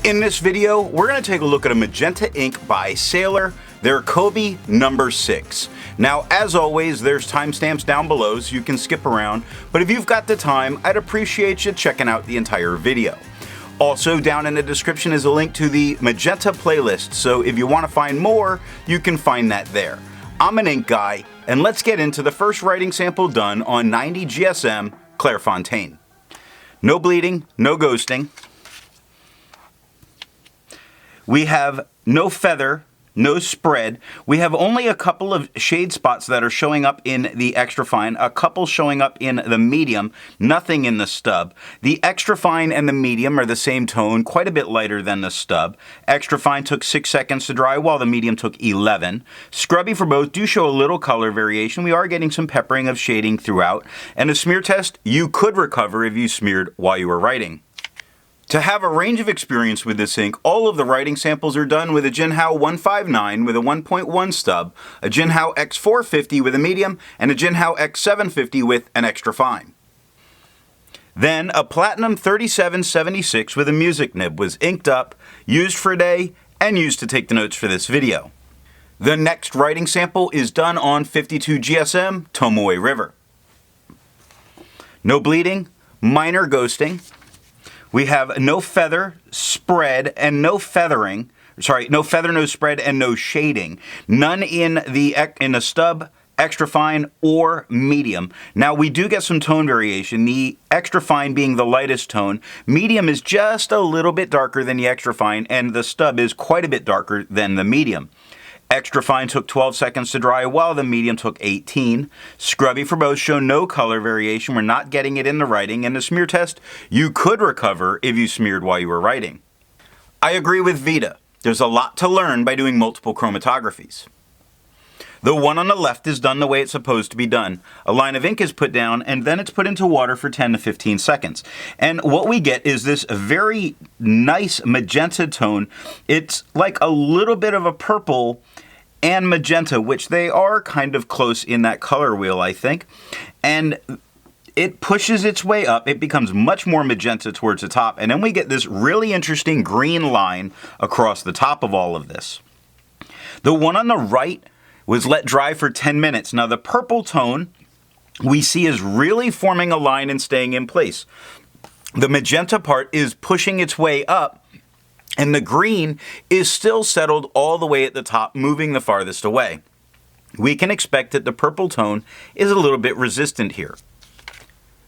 In this video, we're going to take a look at a magenta ink by Sailor, their Kobe number 6. Now, as always, there's timestamps down below so you can skip around, but if you've got the time, I'd appreciate you checking out the entire video. Also, down in the description is a link to the magenta playlist, so if you want to find more, you can find that there. I'm an ink guy, and let's get into the first writing sample done on 90 GSM Clairfontaine. No bleeding, no ghosting. We have no feather, no spread. We have only a couple of shade spots that are showing up in the extra fine, a couple showing up in the medium, nothing in the stub. The extra fine and the medium are the same tone, quite a bit lighter than the stub. Extra fine took 6 seconds to dry, while the medium took 11. Scrubby for both do show a little color variation. We are getting some peppering of shading throughout. And a smear test you could recover if you smeared while you were writing. To have a range of experience with this ink, all of the writing samples are done with a Jinhao 159 with a 1.1 stub, a Jinhao X450 with a medium, and a Jinhao X750 with an extra fine. Then a Platinum 3776 with a music nib was inked up, used for a day, and used to take the notes for this video. The next writing sample is done on 52 GSM Tomoe River. No bleeding, minor ghosting. We have no feather, spread, and no feathering. Sorry, no feather, no spread, and no shading. None in the stub, extra fine, or medium. Now, we do get some tone variation, the extra fine being the lightest tone. Medium is just a little bit darker than the extra fine, and the stub is quite a bit darker than the medium. Extra fine took 12 seconds to dry, while the medium took 18. Scrubby for both show no color variation. We're not getting it in the writing, and the smear test you could recover if you smeared while you were writing. I agree with Vita. There's a lot to learn by doing multiple chromatographies. The one on the left is done the way it's supposed to be done. A line of ink is put down, and then it's put into water for 10 to 15 seconds. And what we get is this very nice magenta tone. It's like a little bit of a purple and magenta, which they are kind of close in that color wheel, I think. And it pushes its way up. It becomes much more magenta towards the top. And then we get this really interesting green line across the top of all of this. The one on the right was let dry for 10 minutes. Now the purple tone we see is really forming a line and staying in place. The magenta part is pushing its way up, and the green is still settled all the way at the top, moving the farthest away. We can expect that the purple tone is a little bit resistant here.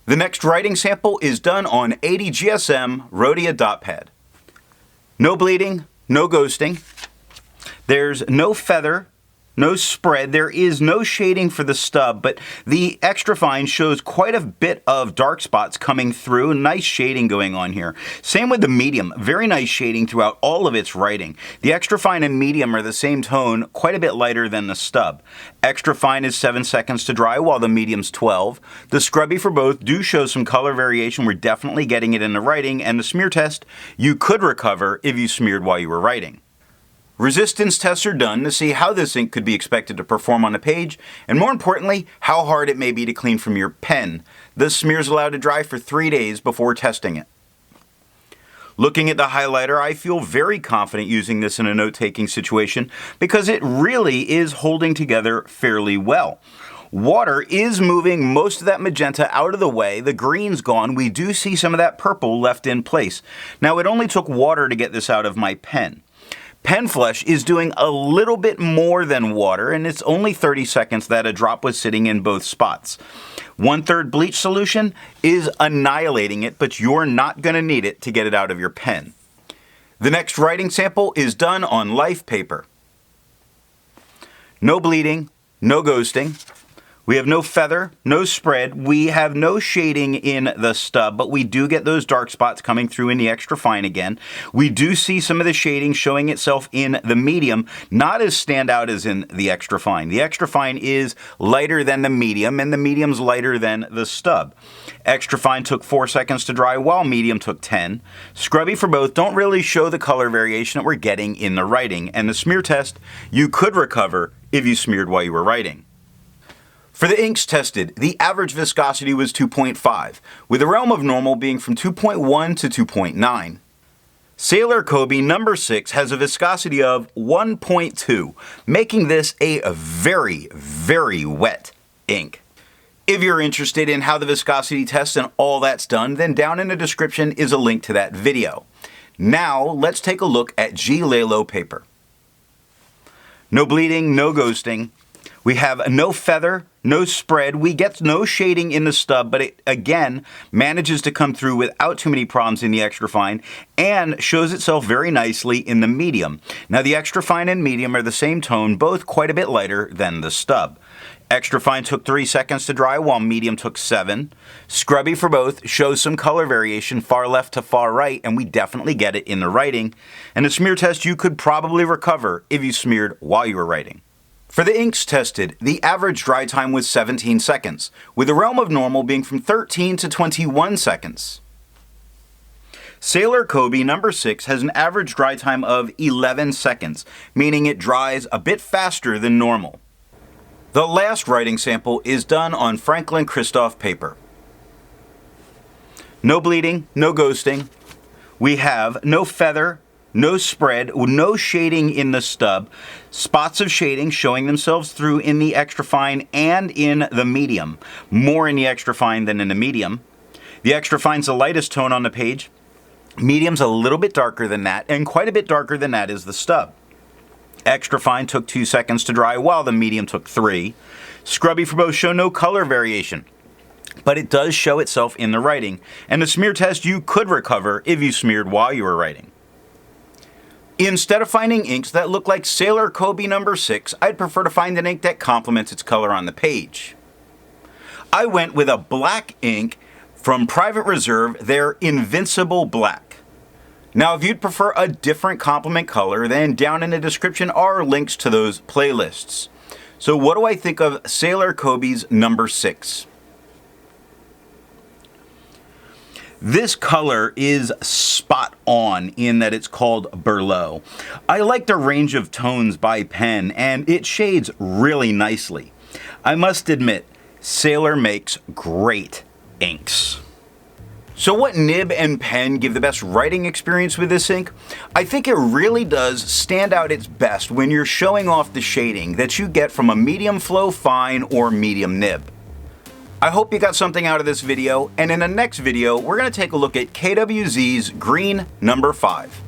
The next writing sample is done on 80 GSM Rhodia dot pad. No bleeding, no ghosting. There's no feather, no spread. There is no shading for the stub, but the extra fine shows quite a bit of dark spots coming through. Nice shading going on here. Same with the medium. Very nice shading throughout all of its writing. The extra fine and medium are the same tone, quite a bit lighter than the stub. Extra fine is 7 seconds to dry, while the medium's 12. The scrubby for both do show some color variation. We're definitely getting it in the writing, and the smear test you could recover if you smeared while you were writing. Resistance tests are done to see how this ink could be expected to perform on a page, and more importantly, how hard it may be to clean from your pen. The smear is allowed to dry for 3 days before testing it. Looking at the highlighter, I feel very confident using this in a note-taking situation because it really is holding together fairly well. Water is moving most of that magenta out of the way. The green's gone. We do see some of that purple left in place. Now, it only took water to get this out of my pen. Pen flesh is doing a little bit more than water, and it's only 30 seconds that a drop was sitting in both spots. 1/3 bleach solution is annihilating it, but you're not going to need it to get it out of your pen. The next writing sample is done on life paper. No bleeding, no ghosting. We have no feather, no spread. We have no shading in the stub, but we do get those dark spots coming through in the extra fine again. We do see some of the shading showing itself in the medium, not as standout as in the extra fine. The extra fine is lighter than the medium, and the medium's lighter than the stub. Extra fine took 4 seconds to dry, while medium took 10. Scrubby for both don't really show the color variation that we're getting in the writing, and the smear test you could recover if you smeared while you were writing. For the inks tested, the average viscosity was 2.5, with the realm of normal being from 2.1 to 2.9. Sailor Kobe number 6 has a viscosity of 1.2, making this a very, very wet ink. If you're interested in how the viscosity tests and all that's done, then down in the description is a link to that video. Now, let's take a look at G-Lalo paper. No bleeding, no ghosting. We have no feather, no spread. We get no shading in the stub, but it, again, manages to come through without too many problems in the extra fine and shows itself very nicely in the medium. Now, the extra fine and medium are the same tone, both quite a bit lighter than the stub. Extra fine took 3 seconds to dry, while medium took 7. Scrubby for both shows some color variation far left to far right, and we definitely get it in the writing. And a smear test you could probably recover if you smeared while you were writing. For the inks tested, the average dry time was 17 seconds, with the realm of normal being from 13 to 21 seconds. Sailor Kobe number 6 has an average dry time of 11 seconds, meaning it dries a bit faster than normal. The last writing sample is done on Franklin Christoph paper. No bleeding, no ghosting. We have no feather, no spread, no shading in the stub. Spots of shading showing themselves through in the extra fine and in the medium. More in the extra fine than in the medium. The extra fine's the lightest tone on the page. Medium's a little bit darker than that, and quite a bit darker than that is the stub. Extra fine took 2 seconds to dry, while the medium took 3. Scrubby for both show no color variation, but it does show itself in the writing, and the smear test you could recover if you smeared while you were writing. Instead of finding inks that look like Sailor Kobe number 6, I'd prefer to find an ink that complements its color on the page. I went with a black ink from Private Reserve, their Invincible Black. Now, if you'd prefer a different complement color, then down in the description are links to those playlists. So what do I think of Sailor Kobe's number 6? This color is spot on in that it's called Bordeaux. I like the range of tones by pen, and it shades really nicely. I must admit, Sailor makes great inks. So what nib and pen give the best writing experience with this ink? I think it really does stand out its best when you're showing off the shading that you get from a medium flow fine or medium nib. I hope you got something out of this video, and in the next video, we're going to take a look at KWZ's Green number 5.